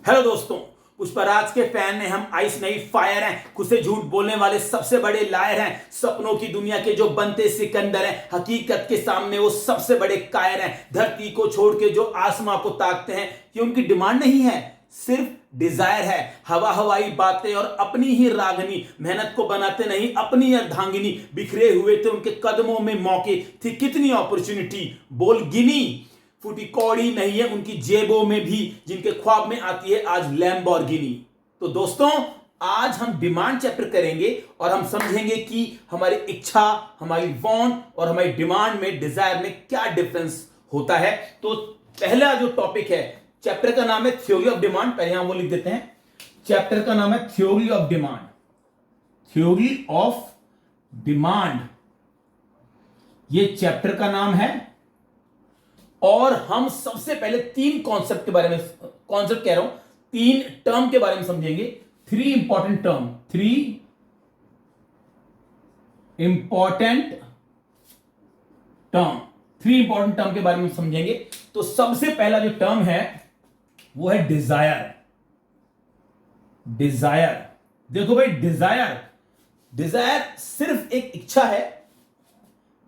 Hello दोस्तों, पुष्पराज के fan हैं हम, आइस नहीं फायर हैं, खुद से झूठ बोलने वाले सबसे बड़े लायर हैं, सपनों की दुनिया के जो बनते सिकंदर हैं, हकीकत के सामने वो सबसे बड़े कायर हैं, धरती को छोड़ के जो आसमां को ताकते हैं। ये उनकी डिमांड नहीं है, सिर्फ डिजायर है। हवा हवाई बातें और अपनी ही रागनी, मेहनत को बनाते नहीं अपनी अर्धांगिनी। बिखरे हुए थे उनके कदमों में मौके, थी कितनी अपॉर्चुनिटी, बोल गिनी फूटी कौड़ी नहीं है उनकी जेबों में भी, जिनके ख्वाब में आती है आज लैम्बोर्गिनी। तो दोस्तों, आज हम डिमांड चैप्टर करेंगे और हम समझेंगे कि हमारी इच्छा, हमारी वांट और हमारी डिमांड में, डिजायर में क्या डिफरेंस होता है। तो पहला जो टॉपिक है, चैप्टर का नाम है थ्योरी ऑफ डिमांड। पहले हम वो लिख देते हैं, चैप्टर का नाम है theory of demand. Theory of demand ये चैप्टर का नाम है। और हम सबसे पहले तीन कॉन्सेप्ट के बारे में, कॉन्सेप्ट कह रहा हूं, तीन टर्म के बारे में समझेंगे। Three important term, three important term के बारे में समझेंगे। तो सबसे पहला जो टर्म है वो है डिजायर। डिजायर, देखो भाई, डिजायर सिर्फ एक इच्छा है।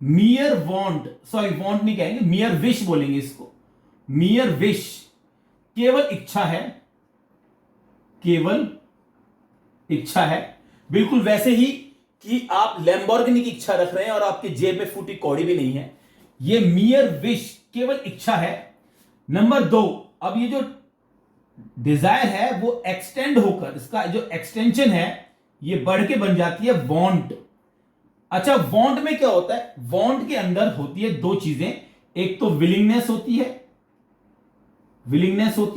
मियर वॉन्ट, सॉरी वॉन्ट नहीं कहेंगे, मियर विश बोलेंगे इसको। मियर विश, केवल इच्छा है, केवल इच्छा है। बिल्कुल वैसे ही कि आप लैम्बोर्गिनी की इच्छा रख रहे हैं और आपकी जेब में फूटी कौड़ी भी नहीं है। ये मियर विश, केवल इच्छा है। नंबर दो, अब ये जो डिजायर है वो एक्सटेंड होकर, इसका जो एक्सटेंशन है ये बढ़ के बन जाती है वॉन्ट। अच्छा, वांट में क्या होता है? वांट के अंदर होती है दो चीजें, एक तो विलिंगनेस होती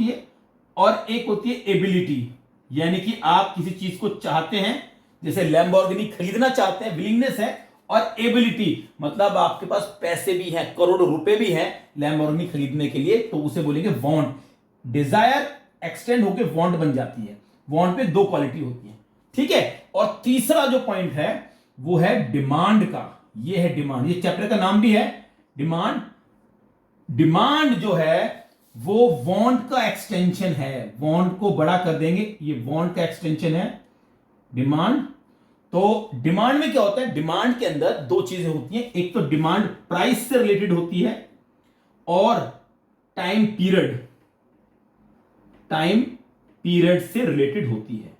है, और एक होती है एबिलिटी। यानी कि आप किसी चीज को चाहते हैं, जैसे लैम्बोर्गिनी खरीदना चाहते हैं, विलिंगनेस है, और एबिलिटी मतलब आपके पास पैसे भी हैं, करोड़ों रुपए भी हैं लैम्बोर्गिनी खरीदने के लिए, तो उसे बोलेंगे वांट। डिजायर एक्सटेंड होकर वांट बन जाती है। वांट पे दो क्वालिटी होती है, ठीक है। और तीसरा जो पॉइंट है वो है डिमांड का। ये है डिमांड, ये चैप्टर का नाम भी है डिमांड। डिमांड जो है वो वांट का एक्सटेंशन है, वांट को बड़ा कर देंगे, ये वांट का एक्सटेंशन है डिमांड। तो डिमांड में क्या होता है? डिमांड के अंदर दो चीजें होती हैं, एक तो डिमांड प्राइस से रिलेटेड होती है और टाइम पीरियड से रिलेटेड होती है,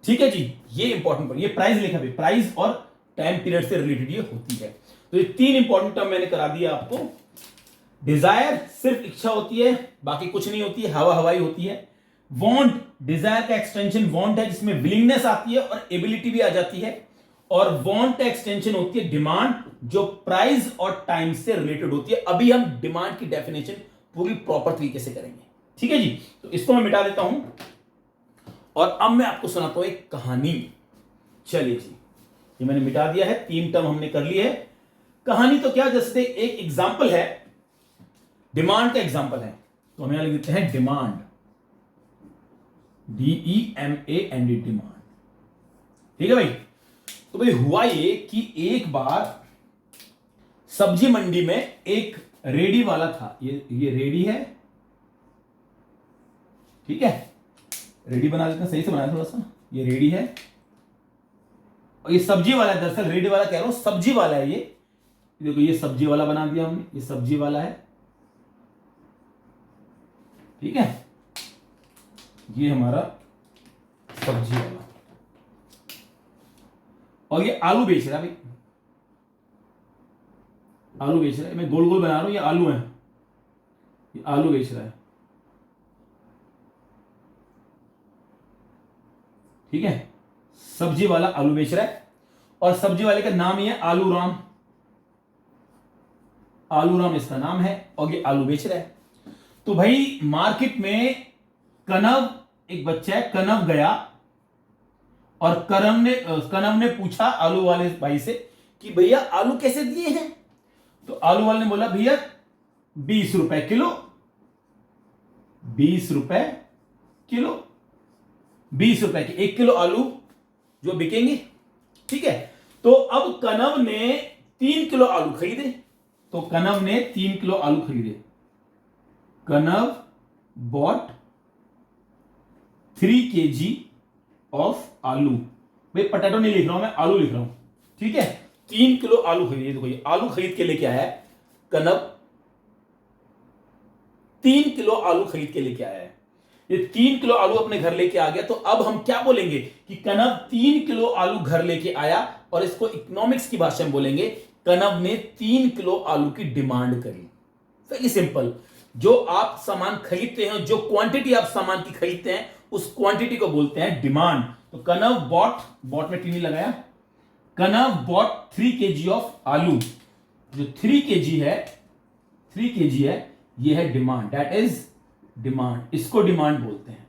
ठीक है जी। ये इंपॉर्टेंट पॉइंट, ये प्राइस लिखा भी, प्राइस और टाइम पीरियड से रिलेटेड ये होती है। तो ये तीन इंपॉर्टेंट टर्म मैंने करा दिया आपको। डिजायर सिर्फ इच्छा होती है, बाकी कुछ नहीं होती है, हवा हवाई होती है। वांट, डिजायर का एक्सटेंशन वांट है, जिसमें विलिंगनेस आती है और एबिलिटी भी आ जाती है। और वांट का एक्सटेंशन होती है डिमांड, जो प्राइस और टाइम से रिलेटेड होती है। अभी हम डिमांड की डेफिनेशन पूरी प्रॉपर तरीके से करेंगे, ठीक है जी। तो इसको मैं मिटा देता हूं और अब मैं आपको सुनाता हूं एक कहानी। चलिए जी, ये मैंने मिटा दिया है, तीन टर्म हमने कर लिए है। कहानी तो क्या, जैसे एक एग्जांपल है, डिमांड का एग्जांपल है, तो हम यहां लिख देते हैं डिमांड, DEMAND, डिमांड, ठीक है भाई। तो भाई हुआ ये कि एक बार सब्जी मंडी में एक रेडी वाला था। ये रेडी है, ठीक है, रेडी बना देते हैं, सही से बनाया थोड़ा सा। ये रेडी है और ये सब्जी वाला है। दरअसल रेडी वाला कह रहा हूं, सब्जी वाला है ये। देखो, ये सब्जी वाला बना दिया हमने, ये सब्जी वाला है, ठीक है। ये हमारा सब्जी वाला, और ये आलू बेच रहा है भाई, आलू बेच रहा है। मैं गोल गोल बना रहा हूं, ये आलू है, ये आलू बेच रहा है, ठीक है। सब्जी वाला आलू बेच रहा है और सब्जी वाले का नाम ही है आलू राम। आलू राम इसका नाम है और ये आलू बेच रहा है। तो भाई मार्केट में कनव, एक बच्चा है, कनव गया और कनव ने पूछा आलू वाले भाई से कि भैया आलू कैसे दिए हैं? तो आलू वाले ने बोला भैया 20 रुपए किलो, 20 रुपए किलो, 20 रुपए के 1 किलो आलू जो बिकेंगे, ठीक है। तो अब कनव ने 3 किलो आलू खरीदे, तो कनव ने 3 किलो आलू खरीदे। कनव बॉट 3 kg ऑफ आलू। भाई पोटैटो नहीं लिख रहा हूं मैं, आलू लिख रहा हूं, ठीक है। 3 किलो आलू खरीदिए। देखो ये आलू खरीद के लेके आया है कनव, 3 किलो आलू खरीद के लेके आया है। ये 3 किलो आलू अपने घर लेके आ गया, तो अब हम क्या बोलेंगे कि कनव 3 किलो आलू घर लेके आया, और इसको इकोनॉमिक्स की भाषा में बोलेंगे कनव ने 3 किलो आलू की डिमांड करी। Very simple. जो आप सामान खरीदते हैं, जो क्वांटिटी आप सामान की खरीदते हैं, उस क्वांटिटी को बोलते हैं डिमांड। तो कनव बॉट में टीनी लगाया, कनव बॉट 3 kg ऑफ आलू। जो 3 kg है, 3 kg है, ये है डिमांड, दैट इज डिमांड, इसको डिमांड बोलते हैं।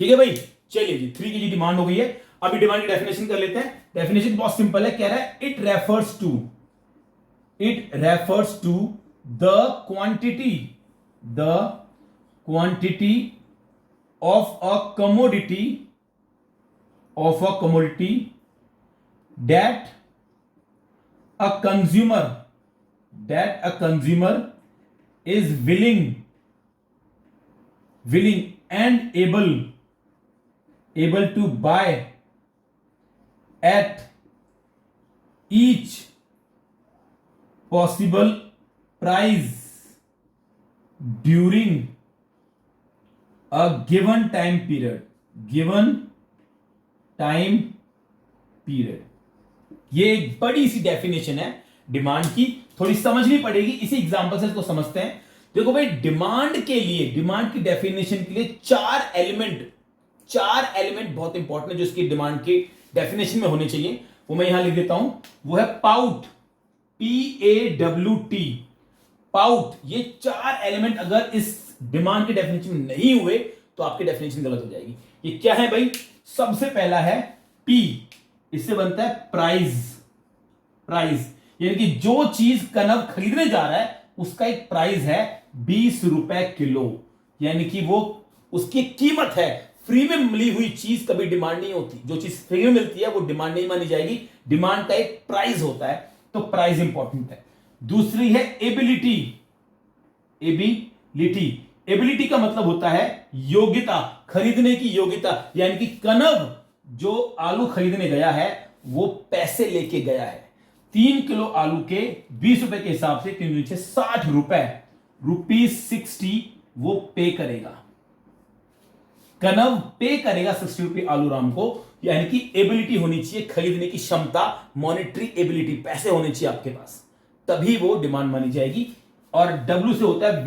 ठीक है भाई, चलिए जी 3 kg डिमांड हो गई है। अभी डिमांड की डेफिनेशन कर लेते हैं। डेफिनेशन बहुत सिंपल है, कह रहा है it refers to the quantity of a commodity that a consumer is willing and able to buy at each possible price during a given time period। ये एक बड़ी सी डेफिनेशन है डिमांड की, थोड़ी समझनी पड़ेगी, इसी एग्जांपल से इसको समझते हैं। देखो भाई, डिमांड के लिए, डिमांड की डेफिनेशन के लिए चार एलिमेंट बहुत इंपॉर्टेंट है जो इसकी डिमांड की डेफिनेशन में होने चाहिए। वो मैं यहां लिख देता हूं, वो है पाउट, PAWT, पाउट। ये चार एलिमेंट अगर इस डिमांड के डेफिनेशन में नहीं हुए तो आपकी डेफिनेशन गलत हो जाएगी। ये क्या है भाई? सबसे पहला है P, इससे बनता है प्राइस, यानी कि जो चीज कनव खरीदने जा रहा है उसका एक प्राइस है 20 रुपए किलो, यानी कि वो उसकी कीमत है। फ्री में मिली हुई चीज कभी डिमांड नहीं होती, जो चीज फ्री में मिलती है वो डिमांड नहीं मानी जाएगी, डिमांड का एक प्राइस होता है, तो प्राइस इंपॉर्टेंट है। दूसरी है एबिलिटी का मतलब होता है योग्यता, खरीदने की योग्यता, यानी कि कनव जो आलू खरीदने गया है वो पैसे लेके गया है। 3 किलो आलू के 20 रुपए के हिसाब से 3 नीचे 60 रुपए, ₹60 वो पे करेगा, कनव पे करेगा 60 रुपए आलू राम को। यानी कि एबिलिटी होनी चाहिए, खरीदने की क्षमता, मॉनेटरी एबिलिटी, पैसे होने चाहिए आपके पास, तभी वो डिमांड मानी जाएगी। और W से होता है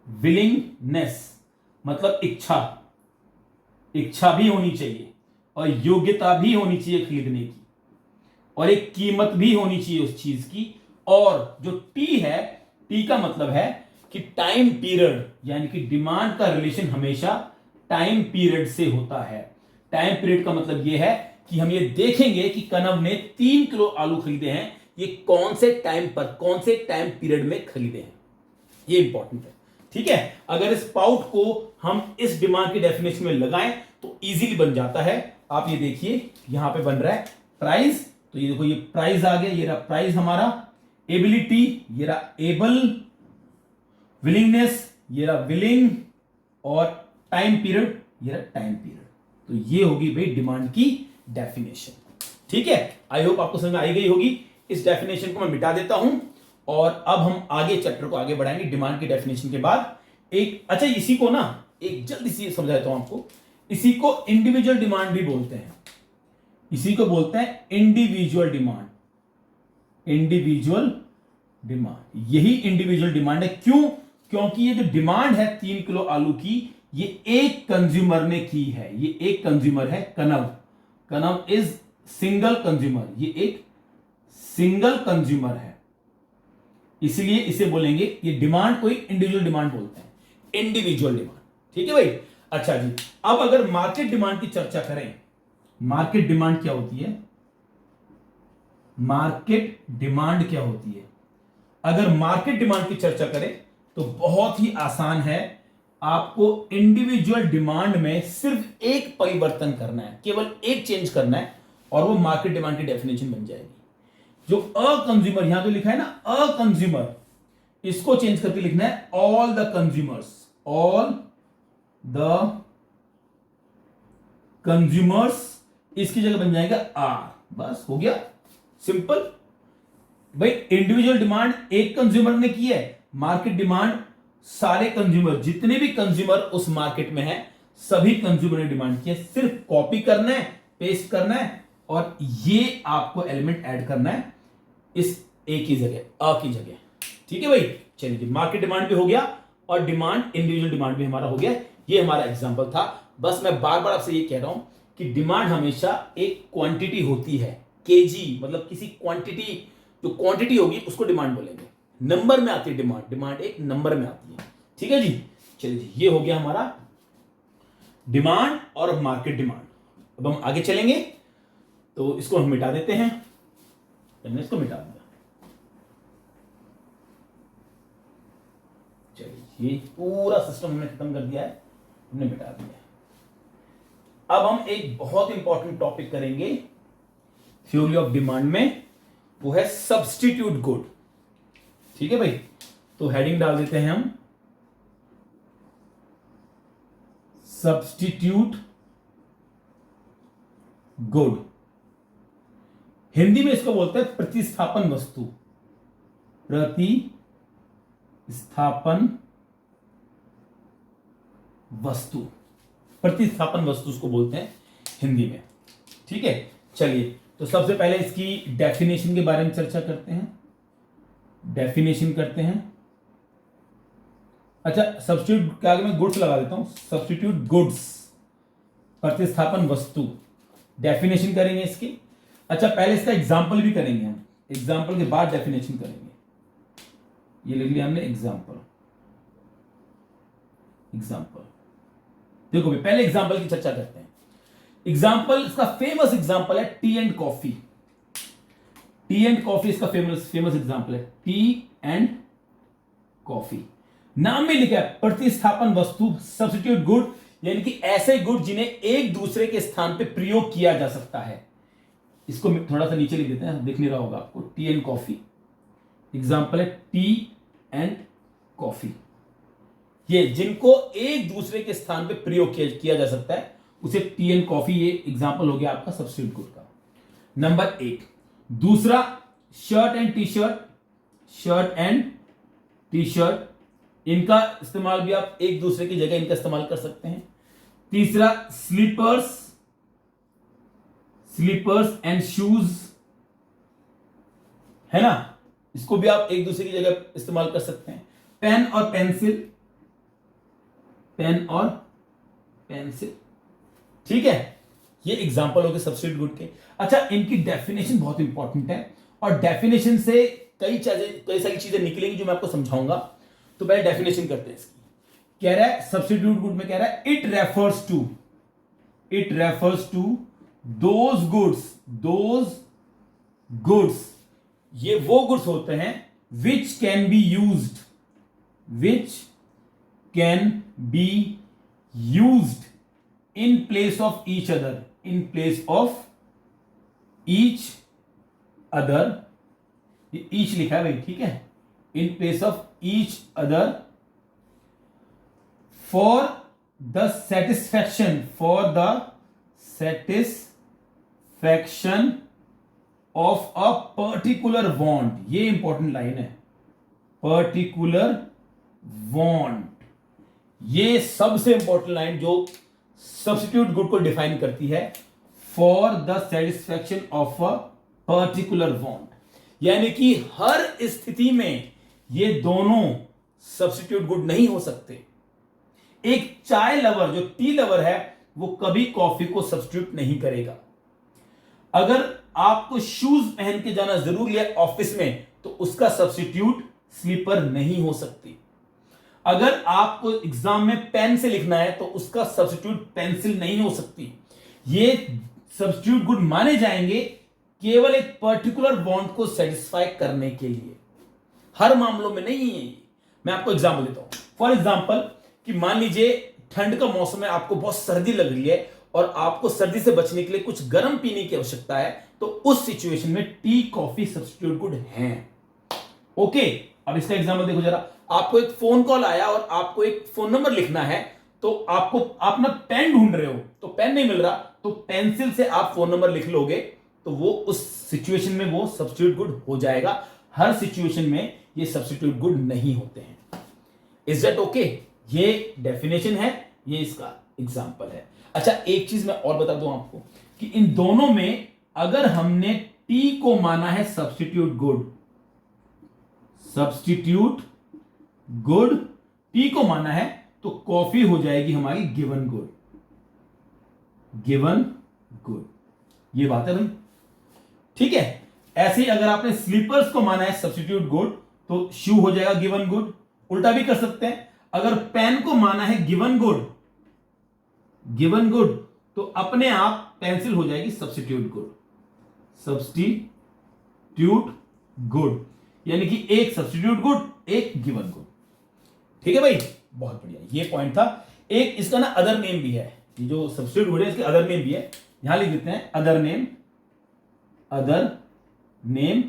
विलिंगनेस, मतलब इच्छा भी होनी चाहिए, और योग्यता भी होनी चाहिए खरीदने की, और एक कीमत भी होनी चाहिए उस चीज की। और जो T है, T का मतलब है कि टाइम पीरियड, यानी कि डिमांड का रिलेशन हमेशा टाइम पीरियड से होता है। टाइम पीरियड का मतलब यह है कि हम ये देखेंगे कि कनव ने 3 किलो आलू खरीदे हैं, ये कौन से टाइम पर, कौन से टाइम पीरियड में खरीदे हैं, ये इंपॉर्टेंट है। ठीक है, अगर इस पाउट को हम इस डिमांड की डेफिनेशन में लगाएं तो इजीली बन जाता है। आप ये देखिए, यहां पे बन रहा है प्राइस, तो ये देखो, ये प्राइस आ गया, ये रहा प्राइस हमारा। एबिलिटी, ये रहा एबल, विलिंगनेस, ये रहा विलिंग, और टाइम पीरियड, ये रहा टाइम पीरियड। तो ये होगी भाई डिमांड की डेफिनेशन। ठीक है, आई होप आपको समझ में आई गई होगी। इस डेफिनेशन को मैं मिटा देता हूं और अब हम आगे चैप्टर को आगे बढ़ाएंगे। डिमांड की डेफिनेशन के बाद एक, अच्छा इसी को ना एक जल्दी सी समझा देता हूं आपको, इसी को इंडिविजुअल डिमांड भी बोलते हैं, इसी को बोलते हैं इंडिविजुअल डिमांड। यही इंडिविजुअल डिमांड है। क्यों? क्योंकि ये जो डिमांड है 3 किलो आलू की, ये एक कंज्यूमर ने की है, ये एक कंज्यूमर है कनव इज सिंगल कंज्यूमर, ये एक सिंगल कंज्यूमर है, इसलिए इसे बोलेंगे, ये डिमांड को इंडिविजुअल डिमांड बोलते हैं, इंडिविजुअल डिमांड। ठीक है भाई। अच्छा जी, अब अगर मार्केट डिमांड की चर्चा करें, मार्केट डिमांड क्या होती है? मार्केट डिमांड क्या होती है? अगर मार्केट डिमांड की चर्चा करें तो बहुत ही आसान है, आपको इंडिविजुअल डिमांड में सिर्फ एक परिवर्तन करना है, केवल एक चेंज करना है, और वो मार्केट डिमांड की डेफिनेशन बन जाएगी। जो अ कंज्यूमर, यहां तो लिखा है ना अ कंज्यूमर, इसको चेंज करके लिखना है all the consumers, all the consumers, इसकी जगह बन जाएगा आर, बस हो गया, सिंपल। भाई इंडिविजुअल डिमांड एक कंज्यूमर ने की है, मार्केट डिमांड सारे कंज्यूमर, जितने भी कंज्यूमर उस मार्केट में हैं सभी कंज्यूमर ने डिमांड की है, सिर्फ कॉपी करना है, पेस्ट करना है और ये आपको एलिमेंट ऐड करना है इस ए की जगह, अ की जगह। ठीक है भाई, चलिए मार्केट डिमांड भी हो गया और डिमांड इंडिविजुअल डिमांड भी हमारा हो गया। ये हमारा एग्जांपल था। बस मैं बार बार आपसे ये कह रहा हूं कि डिमांड हमेशा एक क्वांटिटी होती है, केजी मतलब किसी क्वांटिटी, जो क्वांटिटी होगी उसको डिमांड बोलेंगे। नंबर में आती है डिमांड, डिमांड एक नंबर में आती है। ठीक है जी, चलिए जी, ये हो गया हमारा डिमांड और मार्केट डिमांड। अब हम आगे चलेंगे तो इसको हम मिटा देते हैं, हमने इसको मिटा दिया। चलिए ये पूरा सिस्टम हमने खत्म कर दिया है, हमने मिटा दिया है। अब हम एक बहुत इंपॉर्टेंट टॉपिक करेंगे थ्योरी ऑफ डिमांड में, वो है सब्स्टिट्यूट गुड। ठीक है भाई, तो हेडिंग डाल देते हैं हम सब्स्टिट्यूट गुड। हिंदी में इसको बोलते हैं प्रतिस्थापन वस्तु, प्रतिस्थापन वस्तु, प्रतिस्थापन वस्तु उसको बोलते हैं हिंदी में। ठीक है, चलिए तो सबसे पहले इसकी डेफिनेशन के बारे में चर्चा करते हैं, डेफिनेशन करते हैं। अच्छा, सब्स्टिट्यूट के आगे मैं गुड्स लगा देता हूं, सब्स्टिट्यूट गुड्स, प्रतिस्थापन वस्तु, डेफिनेशन करेंगे इसकी। अच्छा, पहले इसका एग्जाम्पल भी करेंगे हम, एग्जाम्पल के बाद डेफिनेशन करेंगे। ये लिख लिया हमने एग्जाम्पल, एग्जाम्पल। देखो भाई, पहले एग्जाम्पल की चर्चा करते हैं। एग्जाम्पल, इसका फेमस एग्जाम्पल है T and coffee. T and coffee इसका फेमस एग्जाम्पल है, टी एंड कॉफी। नाम में लिखा है प्रतिस्थापन वस्तु, सब्स्टिट्यूट गुड, यानी कि ऐसे गुड जिन्हें एक दूसरे के स्थान पे प्रयोग किया जा सकता है। इसको थोड़ा सा नीचे लिख देते हैं, दिख नहीं रहा होगा आपको, टी एंड कॉफी। एग्जाम्पल है टी एंड कॉफी, ये जिनको एक दूसरे के स्थान पे प्रयोग किया जा सकता है उसे टी एंड कॉफी, ये एग्जाम्पल हो गया आपका सब्स्टिट्यूट गुड का, नंबर 1। दूसरा, shirt and T shirt, shirt and T shirt, इनका इस्तेमाल भी आप एक दूसरे की जगह इनका इस्तेमाल कर सकते हैं। तीसरा, स्लीपर्स, स्लीपर्स एंड शूज, है ना, इसको भी आप एक दूसरे की जगह इस्तेमाल कर सकते हैं। पेन और पेंसिल, पेन और पेंसिल। ठीक है, ये एग्जांपल हो गए सब्स्टिट्यूट गुड के। अच्छा, इनकी डेफिनेशन बहुत इंपॉर्टेंट है और डेफिनेशन से कई सारी चीजें निकलेंगी जो मैं आपको समझाऊंगा। तो पहले डेफिनेशन करते हैं इसकी। कह रहा है सब्स्टिट्यूट गुड में, कह रहा है it refers to those goods, ये वो गुड्स होते हैं which can be used in place of each other, ये each लिखा है भाई, ठीक है, in place of each other for the satisfaction of a particular want। ये इंपॉर्टेंट लाइन है, particular want, ये सबसे इंपॉर्टेंट लाइन जो सब्स्टिट्यूट गुड को डिफाइन करती है, for the satisfaction of a particular want, यानी कि हर स्थिति में ये दोनों सब्स्टिट्यूट गुड नहीं हो सकते। एक चाय लवर, जो टी लवर है, वो कभी कॉफी को सब्स्टिट्यूट नहीं करेगा। अगर आपको शूज पहन के जाना जरूरी है ऑफिस में, तो उसका सब्स्टिट्यूट स्लीपर नहीं हो सकती। अगर आपको एग्जाम में पेन से लिखना है तो उसका सब्स्टिट्यूट पेंसिल नहीं हो सकती। ये सब्स्टिट्यूट गुड माने जाएंगे केवल एक पर्टिकुलर वांट को सेटिस्फाई करने के लिए, हर मामलों में नहीं है। मैं आपको एग्जांपल देता हूं। फॉर एग्जांपल कि मान लीजिए ठंड का मौसम है, आपको बहुत सर्दी लग रही है और आपको सर्दी से बचने के लिए कुछ गर्म पीने की आवश्यकता है, तो उस सिचुएशन में टी कॉफी सब्स्टिट्यूट गुड हैं। ओके, अब इसका एग्जांपल देखो जरा। आपको एक फोन कॉल आया और आपको एक फोन नंबर लिखना है, तो आपको आप ना पेन ढूंढ रहे हो तो पेन नहीं मिल रहा, तो पेंसिल से आप फोन नंबर लिख लोगे तो वो उस सिचुएशन में वो सब्स्टिट्यूट गुड हो जाएगा। हर सिचुएशन में ये सब्स्टिट्यूट गुड नहीं होते हैं। Is that okay? ये डेफिनेशन है, ये इसका एग्जांपल है। अच्छा, एक चीज मैं और बता दूं आपको कि इन दोनों में अगर हमने टी को माना है substitute good, substitute good T को माना है, तो कॉफी हो जाएगी हमारी गिवन गुड, गिवन गुड। ये बात है भाई, ठीक है। ऐसे ही अगर आपने स्लीपर्स को माना है सब्स्टिट्यूट गुड, तो शू हो जाएगा गिवन गुड। उल्टा भी कर सकते हैं, अगर पेन को माना है गिवन गुड, गिवन गुड, तो अपने आप पेंसिल हो जाएगी सब्स्टिट्यूट गुड, सब्स्टिट्यूट गुड, यानी कि एक सब्स्टिट्यूट गुड, एक गिवन गुड। ठीक है भाई, बहुत बढ़िया, ये पॉइंट था। एक इसका ना अदर नेम भी है, ये जो सब्स्टिट्यूट गुड है इसके अदर नेम भी है, यहां लिख देते हैं other name. Other name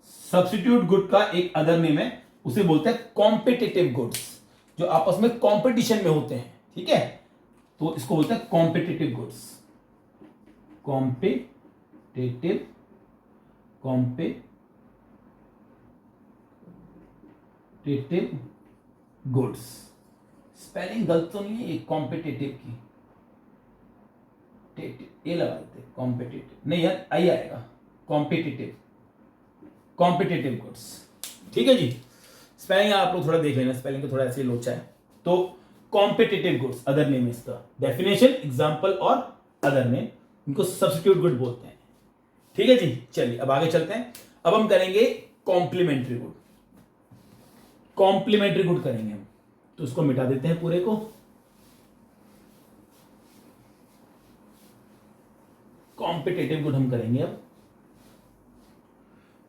substitute good का एक अदर नेम है, उसे बोलते हैं कॉम्पिटिटिव गुड्स, जो आपस में कॉम्पिटिशन में होते हैं। ठीक है, तो इसको बोलते हैं competitive goods, competitive, competitive goods. Spelling गलत तो नहीं है ये कॉम्पिटिटिव की, ये लगा देते कॉम्पिटिटिव, नहीं यार आई आएगा, कॉम्पिटिटिव, कॉम्पिटिटिव गुड्स। ठीक है जी, स्पेलिंग आप लोग थोड़ा देख लेना, स्पेलिंग को थोड़ा ऐसे लोचा है। तो कॉम्पिटिटिव गुड्स अदर नेम है इसका, डेफिनेशन, एग्जांपल और अदर नेम, इनको सब्स्टिट्यूट गुड बोलते हैं। ठीक है जी, चलिए अब आगे चलते हैं। अब हम करेंगे कॉम्प्लीमेंट्री गुड, कॉम्प्लीमेंट्री गुड करेंगे हम, तो इसको मिटा देते हैं पूरे को। कॉम्पिटिटिव गुड हम करेंगे अब।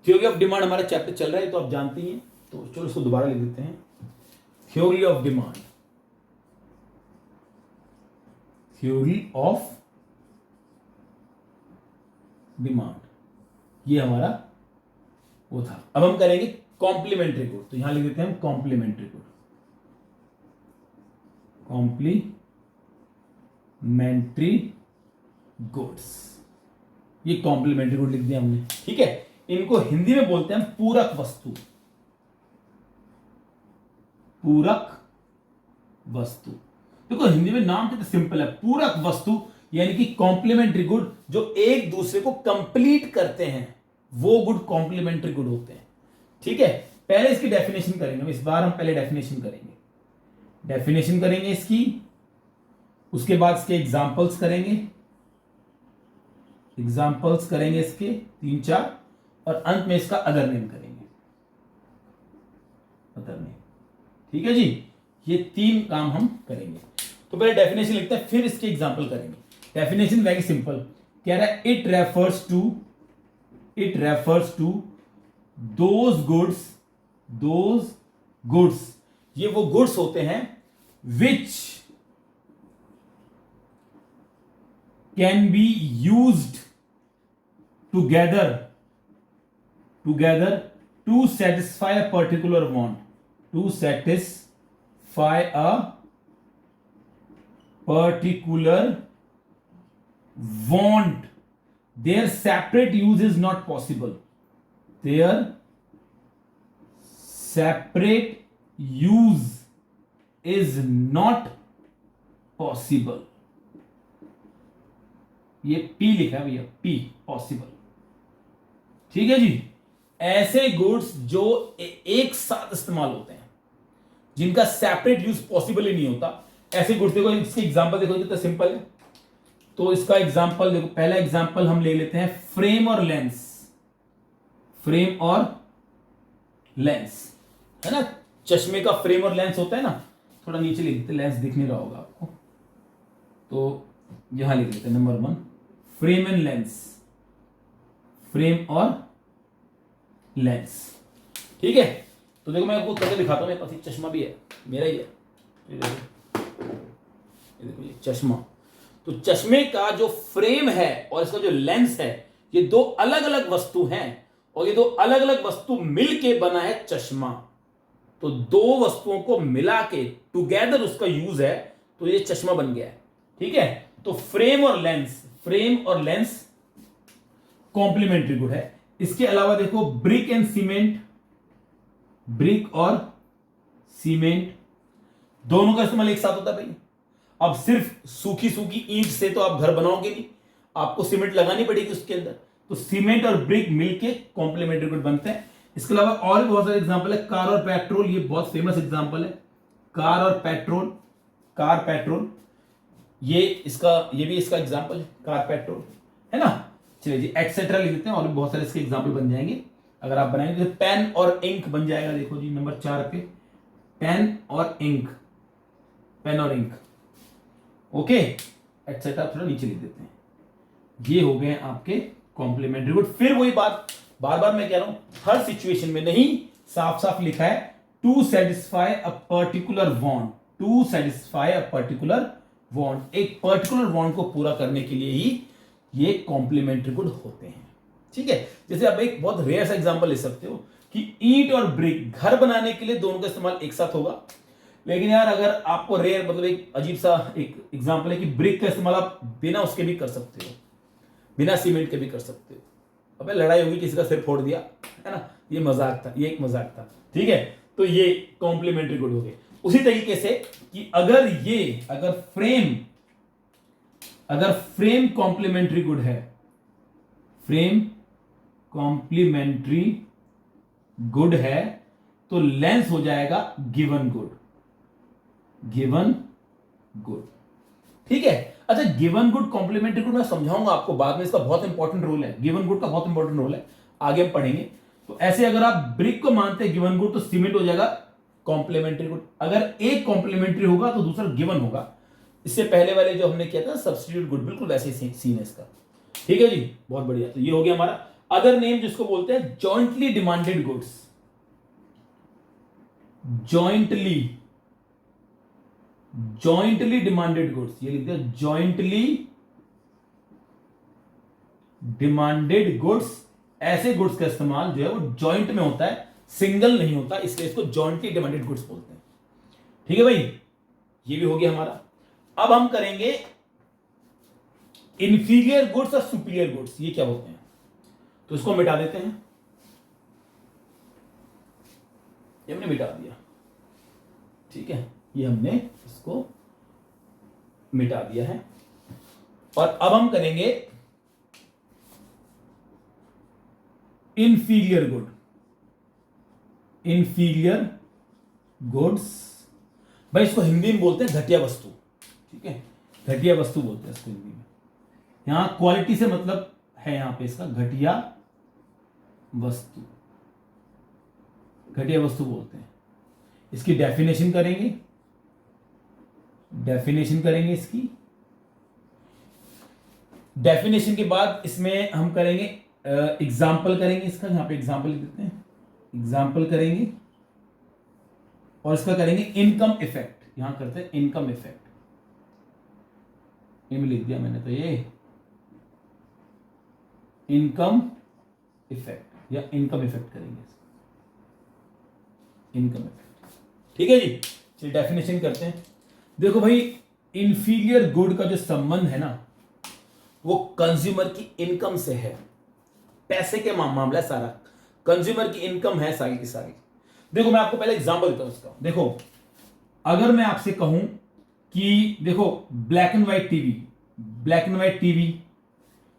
थ्योरी ऑफ डिमांड हमारा चैप्टर चल रहा है तो आप जानते ही हैं, तो चलो इसको दोबारा लिख देते हैं। Theory of demand, theory of demand, ये हमारा वो था। अब हम करेंगे कॉम्प्लीमेंट्री गुड, तो यहां लिख देते हैं हम कॉम्प्लीमेंट्री गुड, कॉम्प्लीमेंट्री गुड्स, ये कॉम्प्लीमेंट्री गुड लिख दिया हमने। ठीक है, इनको हिंदी में बोलते हैं पूरक वस्तु, पूरक वस्तु। देखो हिंदी में नाम कितना सिंपल है, पूरक वस्तु, यानी कि कॉम्प्लीमेंट्री गुड जो एक दूसरे को कंप्लीट करते हैं, वो गुड कॉम्प्लीमेंट्री गुड होते हैं। ठीक है, पहले इसकी डेफिनेशन करेंगे, इस बार हम पहले डेफिनेशन करेंगे, डेफिनेशन करेंगे इसकी, उसके बाद इसके एग्जांपल्स करेंगे, एग्जांपल्स करेंगे इसके 3-4, और अंत में इसका अदर नेम करेंगे, अदर नेम। ठीक है जी, ये 3 काम हम करेंगे। तो पहले डेफिनेशन लिखते हैं, फिर इसके एग्जांपल करेंगे। डेफिनेशन वेरी सिंपल, कह रहा है it refers to those goods, ये वो गुड्स होते हैं which can be used together to satisfy a particular want, to satisfy a particular want. Their separate use is not possible, their separate use is not possible. ये P लिखा है भैया, P possible. ठीक है जी, ऐसे goods जो एक साथ इस्तेमाल होते हैं, जिनका सेपरेट यूज पॉसिबल ही नहीं होता, ऐसे गुड्स। देखो इसके एग्जांपल देखो कितना सिंपल है, तो इसका एग्जांपल देखो, पहला एग्जांपल हम ले लेते हैं फ्रेम और लेंस, फ्रेम और लेंस है ना, चश्मे का फ्रेम और लेंस होता है ना, थोड़ा नीचे लिख देते, लेंस दिख नहीं रहा होगा आपको, तो यहां लिख देते number 1 frame and lens, frame और लेंस। ठीक है, तो देखो मैं आपको करके दिखाता हूं, मेरे पास एक चश्मा भी है, मेरा ही है, ये देखो ये चश्मा। तो चश्मे का जो फ्रेम है और इसका जो लेंस है, ये 2 अलग अलग वस्तु हैं, और ये 2 अलग अलग वस्तु मिलके बना है चश्मा। तो 2 वस्तुओं को मिला के टुगेदर उसका यूज है, तो ये चश्मा बन गया है। ठीक है, तो फ्रेम और लेंस कॉम्प्लीमेंट्री गुड है। इसके अलावा देखो ब्रिक एंड सीमेंट, ब्रिक और सीमेंट दोनों का इस्तेमाल एक साथ होता है भाई। अब सिर्फ सूखी सूखी ईंट से तो आप घर बनाओगे नहीं, आपको सीमेंट लगानी पड़ेगी उसके अंदर, तो सीमेंट और ब्रिक मिलके कॉम्प्लीमेंट्री गुड बनते हैं। इसके अलावा और भी बहुत सारे एग्जांपल है, कार और पेट्रोल, ये बहुत फेमस एग्जांपल है, कार और पेट्रोल, कार पेट्रोल, ये भी इसका एग्जांपल है, कार पेट्रोल, है ना। चलिए जी एक्सेट्रा लिख देते हैं, और भी बहुत सारे इसके एग्जांपल बन जाएंगे अगर आप बनाएंगे। पेन और इंक बन जाएगा, देखो जी नंबर 4 पे, पेन और इंक, पेन और इंक, ओके, एक्सेट्रा थोड़ा नीचे लिख देते हैं। ये हो गए आपके कॉम्प्लीमेंट्री गुड। फिर वही बात, बार बार मैं कह रहा हूं, हर सिचुएशन में नहीं, साफ साफ लिखा है to satisfy a particular want, to satisfy a particular want, एक पर्टिकुलर वांट को पूरा करने के लिए ही ये कॉम्प्लीमेंट्री गुड होते हैं। ठीक है, जैसे आप एक बहुत रेयर सा एग्जांपल ले सकते हो कि ईंट और ब्रिक, घर बनाने के लिए दोनों का इस्तेमाल एक साथ होगा, लेकिन यार अगर आपको रेयर मतलब एक अजीब सा एक एग्जांपल है कि ब्रिक का इस्तेमाल आप बिना उसके भी कर सकते हो, बिना सीमेंट के भी कर सकते हो। अबे लड़ाई होगी, किसी का सिर फोड़ दिया, है ना, ये मजाक था, ये एक मजाक था। ठीक है, तो ये कॉम्प्लीमेंट्री गुड हो गए। उसी तरीके से कि अगर फ्रेम कॉम्प्लीमेंट्री गुड है, फ्रेम कॉम्प्लीमेंट्री गुड है, तो लेंस हो जाएगा गिवन गुड, गिवन गुड। ठीक है, अच्छा गिवन गुड कॉम्प्लीमेंट्री गुड मैं समझाऊंगा आपको बाद में, इसका बहुत इंपॉर्टेंट रोल है, गिवन गुड का बहुत इंपॉर्टेंट रोल है, आगे हम पढ़ेंगे। तो ऐसे अगर आप ब्रिक को मानते हैं गिवन गुड, तो सीमेंट हो जाएगा कॉम्प्लीमेंट्री गुड। अगर एक कॉम्प्लीमेंट्री होगा तो दूसरा गिवन होगा। इससे पहले वाले जो हमने किया था सब्स्टिट्यूट गुड, बिल्कुल वैसे ही सीन है इसका। ठीक है जी, बहुत बढ़िया। तो ये हो गया हमारा अदर नेम, जिसको बोलते हैं jointly demanded goods, jointly demanded goods, ये लिखते हैं जॉइंटली डिमांडेड गुड्स। ऐसे गुड्स का इस्तेमाल जो है वो जॉइंट में होता है, सिंगल नहीं होता, इसलिए इसको जॉइंटली डिमांडेड गुड्स बोलते हैं। ठीक है भाई, ये भी हो गया हमारा। अब हम करेंगे इंफीरियर गुड्स और सुपीरियर गुड्स, ये क्या होते हैं, तो इसको मिटा देते हैं। ये हमने मिटा दिया, ठीक है, ये हमने इसको मिटा दिया है। और अब हम करेंगे इंफीरियर गुड, इंफीरियर गुड्स, भाई इसको हिंदी में बोलते हैं घटिया वस्तु। ठीक है, घटिया वस्तु बोलते हैं इसको हिंदी में। यहां क्वालिटी से मतलब है यहां पे इसका घटिया वस्तु, घटिया वस्तु बोलते हैं। इसकी डेफिनेशन करेंगे, इसकी डेफिनेशन के बाद इसमें हम करेंगे एग्जाम्पल करेंगे इसका, यहां पे एग्जाम्पल लिख देते हैं, एग्जाम्पल करेंगे, और इसका करेंगे इनकम इफेक्ट, यहां करते हैं इनकम इफेक्ट, ये में लिख दिया मैंने, तो ये इनकम इफेक्ट या इनकम इफेक्ट करेंगे, इनकम इफेक्ट। ठीक है जी, चलिए डेफिनेशन करते हैं। देखो भाई, इंफीरियर गुड का जो संबंध है ना, वो कंज्यूमर की इनकम से है, पैसे के मामला है सारा, कंज्यूमर की इनकम है सारी की सारी। देखो मैं आपको पहले एग्जांपल देता हूं इसका। देखो अगर मैं आपसे कहूं कि देखो ब्लैक एंड व्हाइट टीवी,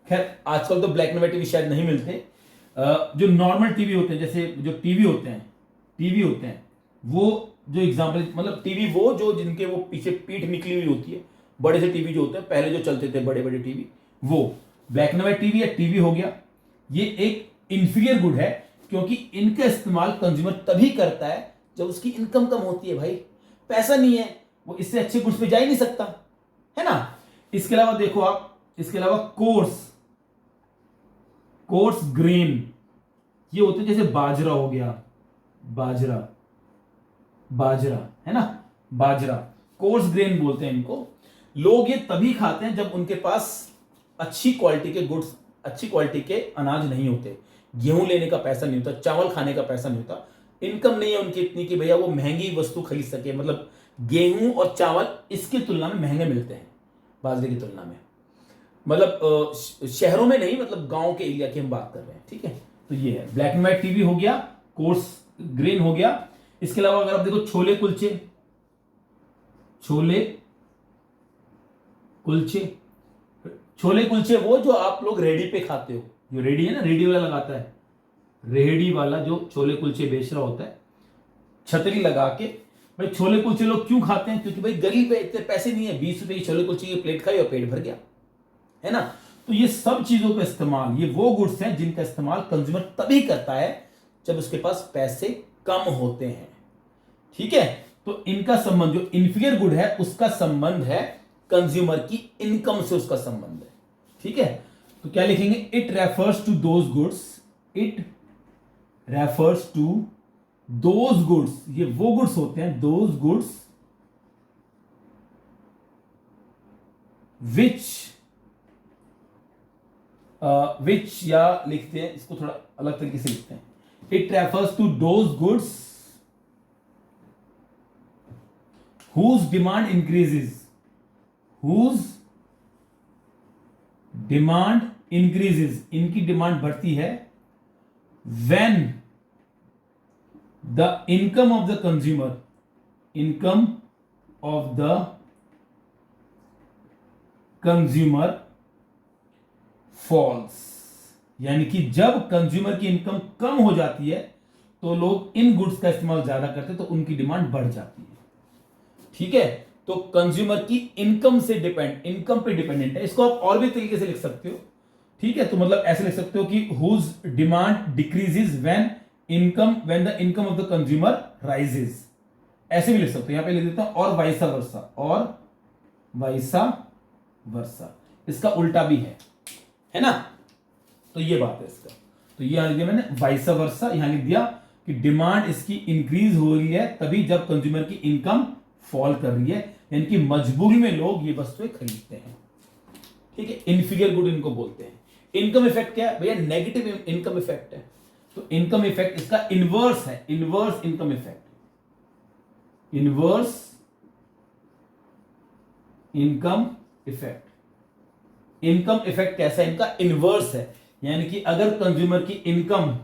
खैर आजकल तो ब्लैक एंड व्हाइट टीवी शायद नहीं मिलते, जो नॉर्मल टीवी होते हैं, जैसे जो टीवी होते हैं वो जो एग्जांपल, मतलब टीवी वो जो जिनके वो पीछे पीठ निकली हुई होती है, बड़े से टीवी जो होते हैं पहले जो चलते थे, बड़े बड़े टीवी, वो ब्लैक एंड व्हाइट टीवी या टीवी हो गया। ये एक इंफीरियर गुड है, क्योंकि इनका इस्तेमाल कंज्यूमर तभी करता है जब उसकी इनकम कम होती है। भाई पैसा नहीं है, वो इससे अच्छे गुड्स पे जा ही नहीं सकता, है ना। इसके अलावा देखो आप, इसके अलावा कोर्स ग्रेन, ये होते हैं जैसे बाजरा हो गया, बाजरा है ना, बाजरा कोर्स ग्रेन बोलते हैं इनको। लोग ये तभी खाते हैं जब उनके पास अच्छी क्वालिटी के गुड्स, अच्छी क्वालिटी के अनाज नहीं होते, गेहूं लेने का पैसा नहीं होता, चावल खाने का पैसा नहीं होता, इनकम नहीं है उनकी इतनी कि भैया वो महंगी वस्तु खरीद सके, मतलब गेहूं और चावल इसकी तुलना में महंगे मिलते हैं बाजरे की तुलना में। मतलब शहरों में नहीं, मतलब गांव के एरिया की हम बात कर रहे हैं, ठीक है। तो ये है ब्लैक एंड व्हाइट टीवी हो गया, कोर्स ग्रेन हो गया। इसके अलावा अगर आप देखो छोले कुलचे, छोले कुलचे वो जो आप लोग रेडी पे खाते हो, जो रेडी है ना, रेडी वाला लगाता है, रेडी वाला जो छोले कुलचे बेच रहा होता है छतरी लगा के। भाई छोले कुलचे लोग क्यों खाते हैं? क्योंकि भाई गरीब है, इतने पैसे नहीं है, 20 रुपए की छोले कुलचे की प्लेट खाई और पेट भर गया, है ना। तो ये सब चीजों का इस्तेमाल, ये वो गुड्स हैं जिनका इस्तेमाल कंज्यूमर तभी करता है जब उसके पास पैसे कम होते हैं, ठीक है। तो इनका संबंध, जो इंफीरियर गुड है उसका संबंध है कंज्यूमर की इनकम से, उसका संबंध है, ठीक है। तो क्या लिखेंगे? It refers to those goods, it refers to those goods, ये वो गुड्स होते हैं, दोज गुड्स विच या लिखते हैं इसको थोड़ा अलग तरीके से लिखते हैं, it refers to those goods whose demand increases, whose demand increases, इनकी डिमांड बढ़ती है when the income of the consumer, income of the consumer falls, यानी कि जब कंज्यूमर की इनकम कम हो जाती है तो लोग इन गुड्स का इस्तेमाल ज्यादा करते हैं, तो उनकी डिमांड बढ़ जाती है, ठीक है। तो कंज्यूमर की इनकम से डिपेंड, इनकम पे डिपेंडेंट है। इसको आप और भी तरीके से लिख सकते हो, ठीक है। तो मतलब ऐसे लिख सकते हो कि whose demand decreases when the income of the consumer rises, ऐसे भी लिख सकते हो। यहां पे लिख देता हूं और वाइसा वर्सा, और वाइसा वर्सा, इसका उल्टा भी है ना। तो ये बात है इसका। तो ये लिख दिया मैंने वाइसा वर्सा, यहां लिख दिया कि डिमांड इसकी इंक्रीज हो रही है तभी जब कंज्यूमर की इनकम फॉल कर रही है, यानी कि मजबूरी में लोग ये वस्तुएं खरीदते हैं, ठीक है। इंफीरियर गुड इनको बोलते हैं। इनकम इफेक्ट क्या है भैया? नेगेटिव इनकम इफेक्ट है। तो इनकम इफेक्ट इसका इनवर्स है, inverse income effect, inverse income effect. Income effect कैसा है? इनका इनवर्स है, यानी कि अगर कंज्यूमर की इनकम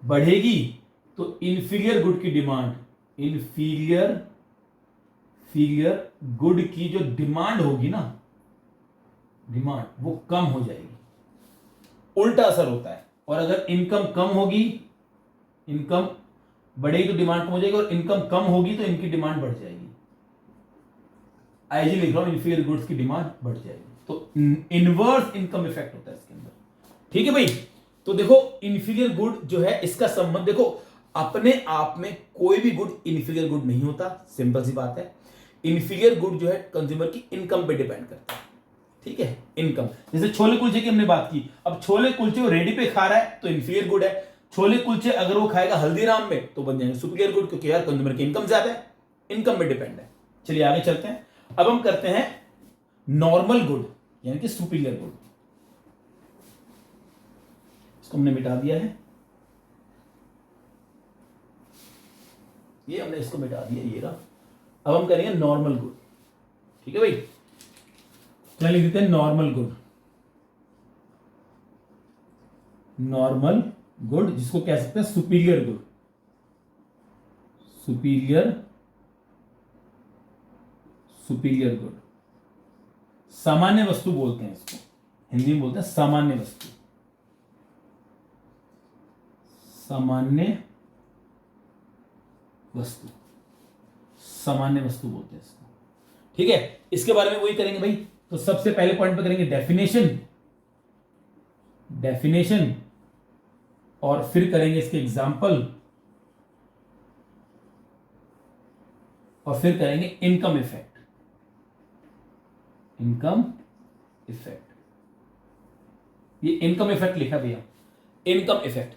बढ़ेगी तो इंफीरियर गुड की डिमांड, इंफीरियर गुड की जो डिमांड होगी ना, डिमांड वो कम हो जाएगी, उल्टा असर होता है। और अगर इनकम कम होगी, इनकम बढ़ेगी तो डिमांड कम हो जाएगी, और इनकम कम होगी तो इनकी डिमांड बढ़ जाएगी। आईजी लिख रहा हूं, इंफीरियर गुड्स की डिमांड बढ़ जाएगी। तो इनवर्स इनकम इफेक्ट होता है इसके अंदर, ठीक है भाई। तो देखो इंफीरियर गुड जो है इसका संबंध, देखो अपने आप में कोई भी गुड इंफीरियर गुड नहीं होता, सिंपल सी बात है। इंफीरियर गुड जो है कंज्यूमर की इनकम पे डिपेंड करता है, ठीक है। इनकम, जैसे छोले कुलचे की हमने बात की, अब छोले कुलचे वो रेडी पे खा रहा है तो इंफीरियर गुड है। छोले कुलचे अगर वो खाएगा हल्दीराम में तो बन जाएंगे सुपीरियर गुड, क्योंकि यार कंज्यूमर की इनकम ज्यादा है, इनकम पे डिपेंड है। चलिए आगे चलते हैं। अब हम करते हैं नॉर्मल गुड, यानी कि सुपीरियर गुड। इसको हमने मिटा दिया है, ये हमने इसको मिटा दिया, ये रहा। अब हम करेंगे नॉर्मल गुड, ठीक है भाई। क्या लिख देते हैं? नॉर्मल गुड, नॉर्मल गुड, जिसको कह सकते हैं सुपीरियर गुड, सुपीरियर गुड। सामान्य वस्तु बोलते हैं इसको, हिंदी में बोलते हैं सामान्य वस्तु, सामान्य वस्तु, सामान्य वस्तु बोलते हैं इसको, ठीक है। इसके बारे में वही करेंगे भाई। तो सबसे पहले पॉइंट पे करेंगे डेफिनेशन, और फिर करेंगे इसके एग्जाम्पल, और फिर करेंगे इनकम इफेक्ट, इनकम इफेक्ट। ये इनकम इफेक्ट लिखा भैया, इनकम इफेक्ट।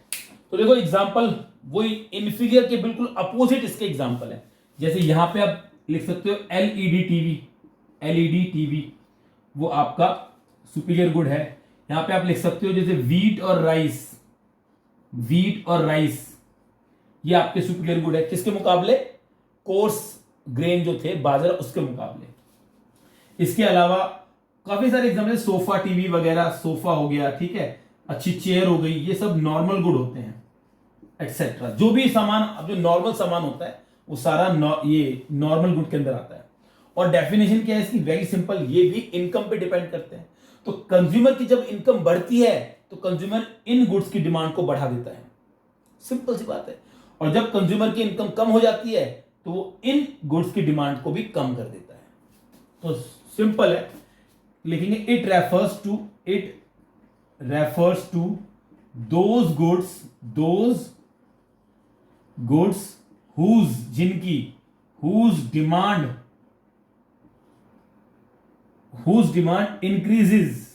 तो देखो एग्जाम्पल वही इंफीरियर के बिल्कुल अपोजिट इसके एग्जाम्पल है। जैसे यहां पे आप लिख सकते हो एलईडी टीवी, वो आपका सुपीरियर गुड है। यहां पे आप लिख सकते हो जैसे वीट और राइस, ये आपके सुपीरियर गुड है। किसके मुकाबले? कोर्स ग्रेन जो थे बाजरा उसके मुकाबले। इसके अलावा काफी सारे एग्जाम्पल, सोफा टीवी वगैरह, सोफा हो गया, ठीक है, अच्छी चेयर हो गई, ये सब नॉर्मल गुड होते हैं एक्सेट्रा। जो भी सामान, अब जो नॉर्मल सामान होता है वो सारा ये नॉर्मल गुड के अंदर आता है। और डेफिनेशन क्या है इसकी, वेरी सिंपल, ये भी इनकम पे डिपेंड करते हैं। तो कंज्यूमर की जब इनकम बढ़ती है तो कंज्यूमर इन गुड्स की डिमांड को बढ़ा देता है, सिंपल सी बात है। और जब कंज्यूमर की इनकम कम हो जाती है तो वो इन गुड्स की डिमांड को भी कम कर देता है। तो सिंपल है, लिखेंगे it refers to those goods जिनकी whose demand increases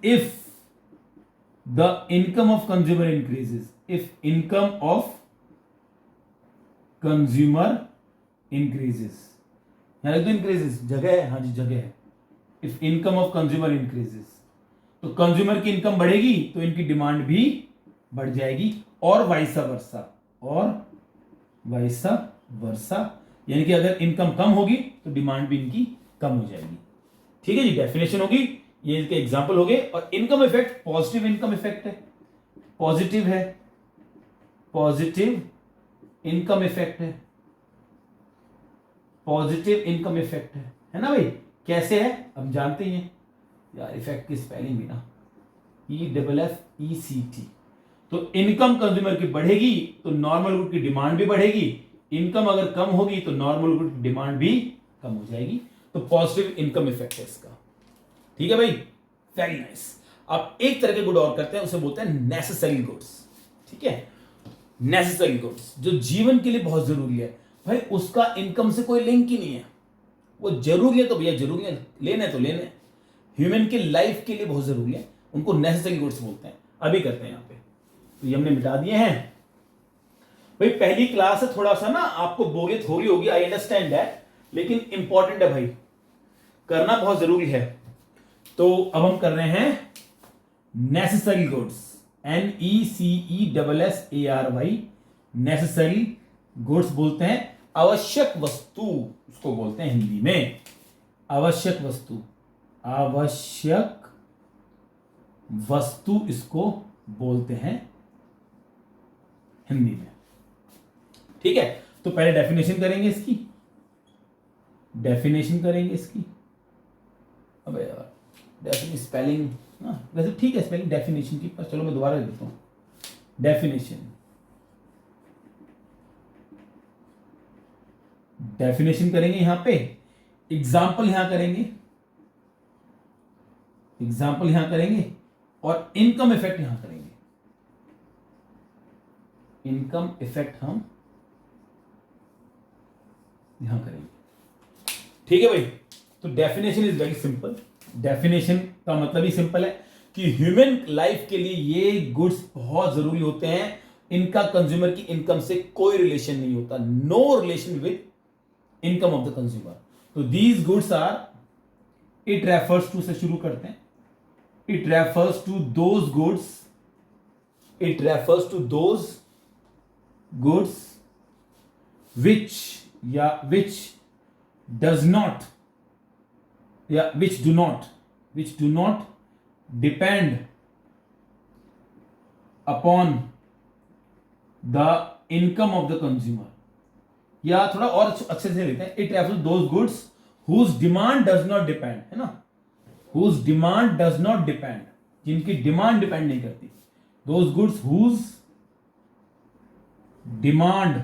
if the income of consumer increases, if income of consumer increases, यहाँ लिख दो increases, जगह है, हाँ जी जगह है, if income of consumer increases, तो कंज्यूमर की इनकम बढ़ेगी तो इनकी डिमांड भी बढ़ जाएगी, और वाइसा वर्सा, यानी कि अगर इनकम कम होगी तो डिमांड भी इनकी कम हो जाएगी। ठीक है जी, डेफिनेशन होगी, ये इसके एग्जांपल हो गए। और income effect, positive income effect है, पॉजिटिव इनकम इफेक्ट है ना भाई। कैसे है हम जानते ही हैं यार, इफेक्ट की स्पेलिंग भी ना, EFFECT। तो इनकम कंज्यूमर की बढ़ेगी तो नॉर्मल गुड की डिमांड भी बढ़ेगी, इनकम अगर कम होगी तो नॉर्मल गुड की डिमांड भी कम हो जाएगी। तो पॉजिटिव इनकम इफेक्ट है इसका। ठीक है भाई, वेरी नाइस। अब एक तरह के गुड और करते हैं, उसे बोलते हैं नेसेसरी गुड्स। ठीक है, नेसेसरी गुड्स जो जीवन के लिए बहुत जरूरी है भाई, उसका इनकम से कोई लिंक ही नहीं है, वो जरूरी है तो भैया जरूरी है, लेने तो लेने, ह्यूमन की लाइफ के लिए बहुत जरूरी है, उनको नेसेसरी गुड्स बोलते हैं। अभी करते हैं यहाँ पे, तो ये हमने मिटा दिए हैं भाई। पहली क्लास है, थोड़ा सा ना आपको बोरियत हो रही होगी, आई अंडरस्टैंड है, लेकिन इंपॉर्टेंट है भाई, करना बहुत जरूरी है। तो अब हम कर रहे हैं necessary goods, NECESSARY, necessary goods बोलते हैं, आवश्यक वस्तु उसको बोलते हैं हिंदी में, आवश्यक वस्तु इसको बोलते हैं हिंदी में। ठीक है, तो पहले डेफिनेशन करेंगे इसकी, अबे यार डेफिनेशन स्पेलिंग वैसे ठीक है, स्पेलिंग डेफिनेशन की, पर चलो मैं दोबारा लिख देता हूं। डेफिनेशन करेंगे यहां पे, एग्जाम्पल यहां करेंगे, और इनकम इफेक्ट यहां करेंगे। इनकम इफेक्ट हम यहां करेंगे। ठीक है भाई, तो definition is very simple. Definition का मतलब ही सिंपल है कि ह्यूमन लाइफ के लिए ये गुड्स बहुत जरूरी होते हैं, इनका कंज्यूमर की इनकम से कोई रिलेशन नहीं होता, no relation with income of the consumer. तो these goods are, it refers to से शुरू करते हैं, it refers to those goods which do not depend upon the income of the consumer, या थोड़ा और अच्छे से लेते हैं, it refers those goods whose demand does not depend, है ना, whose demand does not depend, जिनकी डिमांड डिपेंड नहीं करती, those goods whose demand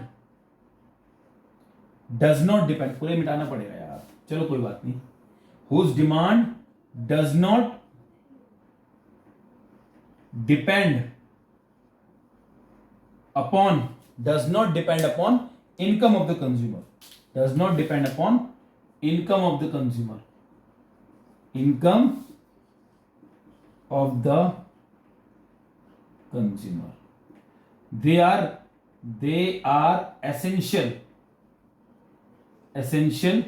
does not depend, पूरे मिटाना पड़ेगा यार, चलो कोई बात नहीं, whose demand does not depend upon income of the consumer, they are essential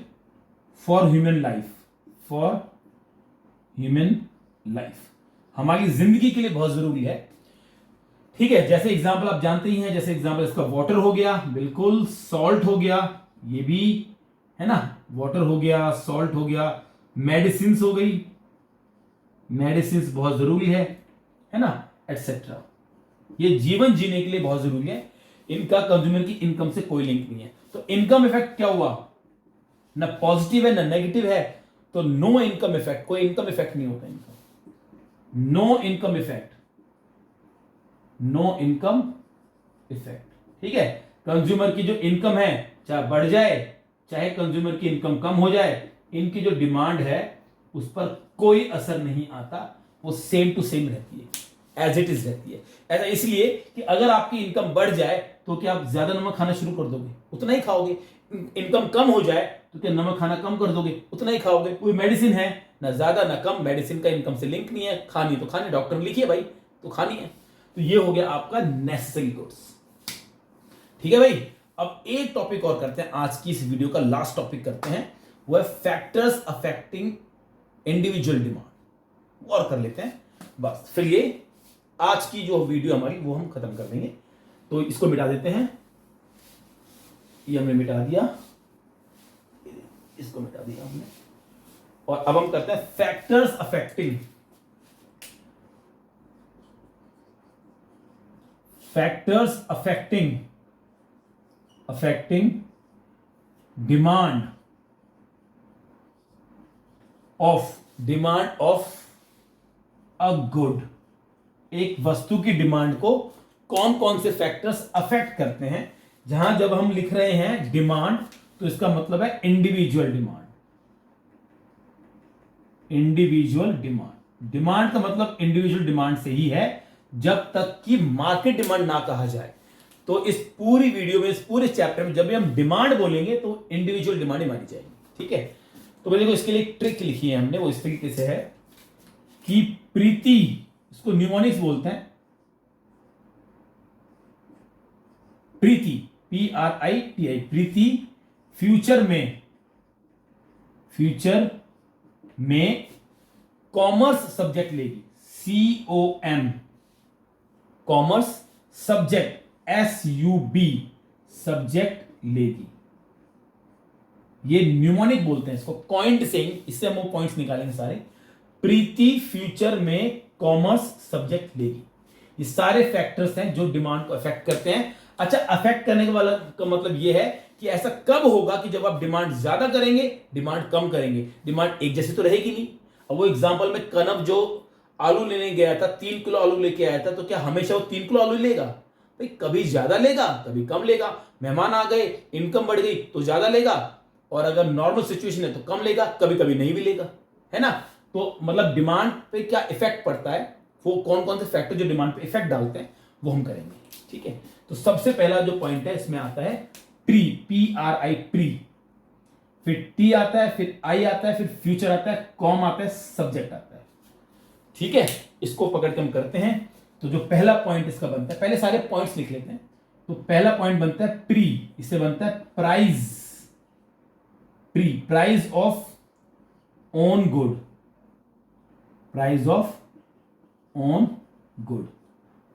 for human life, हमारी जिंदगी के लिए बहुत जरूरी है। ठीक है, जैसे एग्जांपल आप जानते ही हैं, जैसे एग्जांपल इसका वाटर हो गया, बिल्कुल, सॉल्ट हो गया, ये भी है ना, वाटर हो गया, सॉल्ट हो गया, मेडिसिन हो गई, मेडिसिन बहुत जरूरी है ना, एटसेट्रा। ये जीवन जीने के लिए बहुत जरूरी है, इनका कंज्यूमर की इनकम से कोई लिंक नहीं है। तो इनकम इफेक्ट क्या हुआ, ना पॉजिटिव है ना नेगेटिव है, तो नो इनकम इफेक्ट, कोई इनकम इफेक्ट नहीं होता इनका, no income effect, no income effect. ठीक है, कंज्यूमर की जो इनकम है चाहे बढ़ जाए चाहे कंज्यूमर की इनकम कम हो जाए, इनकी जो डिमांड है उस पर कोई असर नहीं आता, वो सेम टू सेम रहती है, एज इट इज रहती है। ऐसा इसलिए कि अगर आपकी इनकम बढ़ जाए तो क्या आप ज्यादा नमक खाना शुरू कर दोगे, उतना ही खाओगे। इनकम कम हो जाए तो क्या नमक खाना कम कर दोगे, उतना ही खाओगे। कोई मेडिसिन है ना ज्यादा ना कम, मेडिसिन का इनकम से लिंक नहीं है, खानी तो खानी, डॉक्टर ने लिखी है भाई तो खानी है। तो ये हो गया आपका नेसेसरी गुड्स। ठीक है भाई, अब एक टॉपिक और करते हैं, आज की इस वीडियो का लास्ट टॉपिक करते हैं, वो है फैक्टर्स अफेक्टिंग इंडिविजुअल डिमांड, और कर लेते हैं बस, फिर ये आज की जो वीडियो हमारी वो हम खत्म कर देंगे। तो इसको मिटा देते हैं, ये हमने मिटा दिया, इसको मिटा दिया हमने, और अब हम करते हैं factors affecting, factors affecting demand of a good. एक वस्तु की डिमांड को कौन कौन से फैक्टर्स अफेक्ट करते हैं। जहां जब हम लिख रहे हैं डिमांड तो इसका मतलब है individual demand, individual demand, demand का मतलब इंडिविजुअल डिमांड से ही है, जब तक कि मार्केट डिमांड ना कहा जाए। तो इस पूरी वीडियो में, इस पूरे चैप्टर में जब भी हम डिमांड बोलेंगे तो इंडिविजुअल डिमांड ही मानी जाएगी। ठीक है, तो भाई देखो इसके लिए एक ट्रिक लिखी है हमने, वो इस तरीके से है कि प्रीति, इसको न्यूमोनिक्स बोलते हैं, प्रीति, PRITI, प्रीति फ्यूचर में कॉमर्स सब्जेक्ट लेगी, COM, commerce subject, SUB subject लेगी। ये न्यूमोनिक बोलते हैं इसको, कॉइंड सेइंग, इससे हम वो पॉइंट्स निकालेंगे सारे। प्रीति फ्यूचर में कॉमर्स सब्जेक्ट लेगी। ये सारे फैक्टर्स हैं जो डिमांड को अफेक्ट करते हैं। अच्छा, अफेक्ट करने के वाला का मतलब ये है कि ऐसा कब होगा कि जब आप डिमांड ज्यादा करेंगे, डिमांड कम करेंगे, डिमांड एक जैसी तो रहेगी नहीं। अब वो एग्जांपल में कनव जो आलू लेने गया था, 3 किलो आलू लेके आया था, तो क्या हमेशा वो 3 किलो आलू लेगा भाई? कभी ज्यादा लेगा कभी कम लेगा। मेहमान आ गए, इनकम बढ़ गई तो ज्यादा लेगा, और अगर नॉर्मल सिचुएशन है तो कम लेगा, कभी कभी नहीं भी लेगा, है ना। तो मतलब डिमांड पे क्या इफेक्ट पड़ता है, वो कौन कौन से फैक्टर जो डिमांड पे इफेक्ट डालते हैं वो हम करेंगे। ठीक है, तो सबसे पहला जो पॉइंट है इसमें आता है प्री, PRI, प्री, फिर T आता है, फिर I आता है, फिर फ्यूचर आता है, कॉम आता है, सब्जेक्ट आता है। ठीक है, इसको पकड़ के हम करते हैं। तो जो पहला पॉइंट इसका बनता है, पहले सारे पॉइंट्स लिख लेते हैं। तो पहला पॉइंट बनता है प्री, इससे बनता है price, pre, price of own good, price of own good,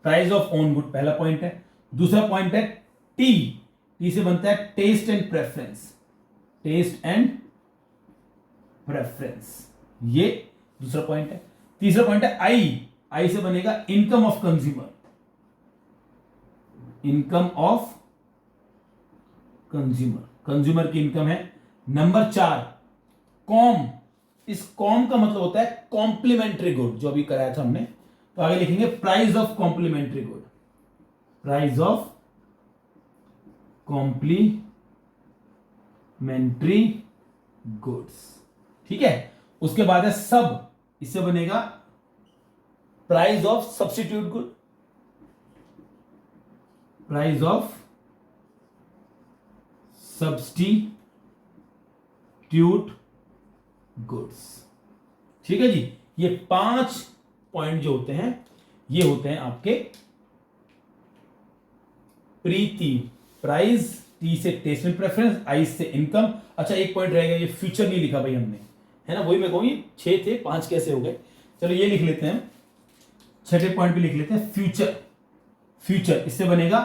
price of own good पहला पॉइंट है। दूसरा पॉइंट है टी, टी से बनता है taste and preference, taste and preference, ये दूसरा पॉइंट है। तीसरा पॉइंट है आई, आई से बनेगा income of consumer, income of consumer, consumer की इनकम है। नंबर 4 कॉम, इस कॉम का मतलब होता है कॉम्प्लीमेंट्री गुड, जो अभी कराया था हमने। तो आगे लिखेंगे price of complementary good, price of complementary goods. ठीक है, उसके बाद है सब, इससे बनेगा price of substitute good, price of substitute goods. ठीक है जी, ये 5 पॉइंट जो होते हैं ये होते हैं आपके प्रीति, प्राइस, टी से टेस्ट एंड प्रेफरेंस, आई से इनकम। अच्छा, एक पॉइंट रहेगा, ये फ्यूचर नहीं लिखा भाई हमने, है ना, वही मैं कहूँ, ये 6 थे 5 कैसे हो गए। चलो ये लिख लेते हैं, छठे पॉइंट पे लिख लेते हैं फ्यूचर, फ्यूचर, इससे बनेगा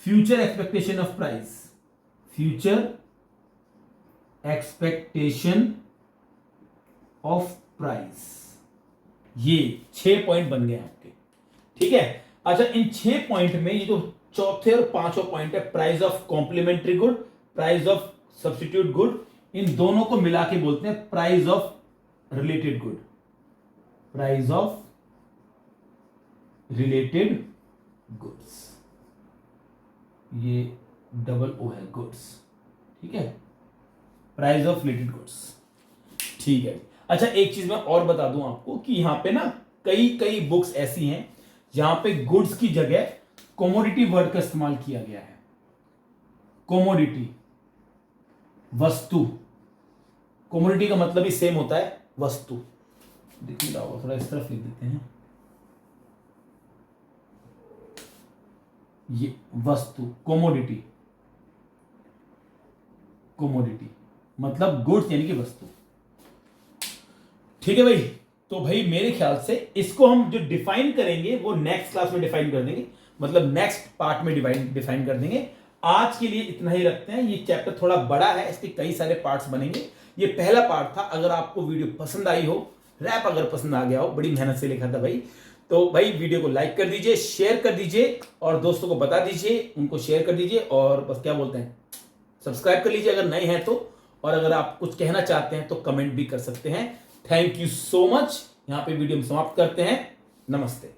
future expectation of price, future expectation of price. ये 6 पॉइंट बन गए आपके, ठीक है। अच्छा, इन 6 पॉइंट में ये जो चौथे और पांचवा पॉइंट है, price of complementary good, price of substitute good, इन दोनों को मिला के बोलते हैं price of related good, price of related goods. ये डबल ओ है, गुड्स, ठीक है, प्राइस ऑफ रिलेटेड गुड्स, ठीक है। अच्छा, एक चीज मैं और बता दूं आपको कि यहां पे ना कई कई बुक्स ऐसी हैं जहां पे गुड्स की जगह कमोडिटी वर्ड का इस्तेमाल किया गया है। कमोडिटी, वस्तु, कमोडिटी का मतलब ही सेम होता है वस्तु। देखिए थोड़ा इस तरफ लिख देते हैं, ये वस्तु, कोमोडिटी, कोमोडिटी मतलब गुड्स यानी कि वस्तु, ठीक है भाई। तो भाई मेरे ख्याल से इसको हम जो डिफाइन करेंगे वो नेक्स्ट क्लास में डिफाइन कर देंगे, मतलब नेक्स्ट पार्ट में डिफाइन कर देंगे। आज के लिए इतना ही रखते हैं। ये चैप्टर थोड़ा बड़ा है, इसके कई सारे पार्ट्स बनेंगे। ये पहला पार्ट था। अगर आपको वीडियो पसंद आई हो, रैप अगर पसंद आ गया हो, बड़ी मेहनत से लिखा था भाई, तो भाई वीडियो को लाइक कर दीजिए, शेयर कर दीजिए और दोस्तों को बता दीजिए, उनको शेयर कर दीजिए और बस क्या बोलते हैं, सब्सक्राइब कर लीजिए अगर नए हैं तो। और अगर आप कुछ कहना चाहते हैं तो कमेंट भी कर सकते हैं। Thank you so much. यहां पे वीडियो हम समाप्त करते हैं। नमस्ते।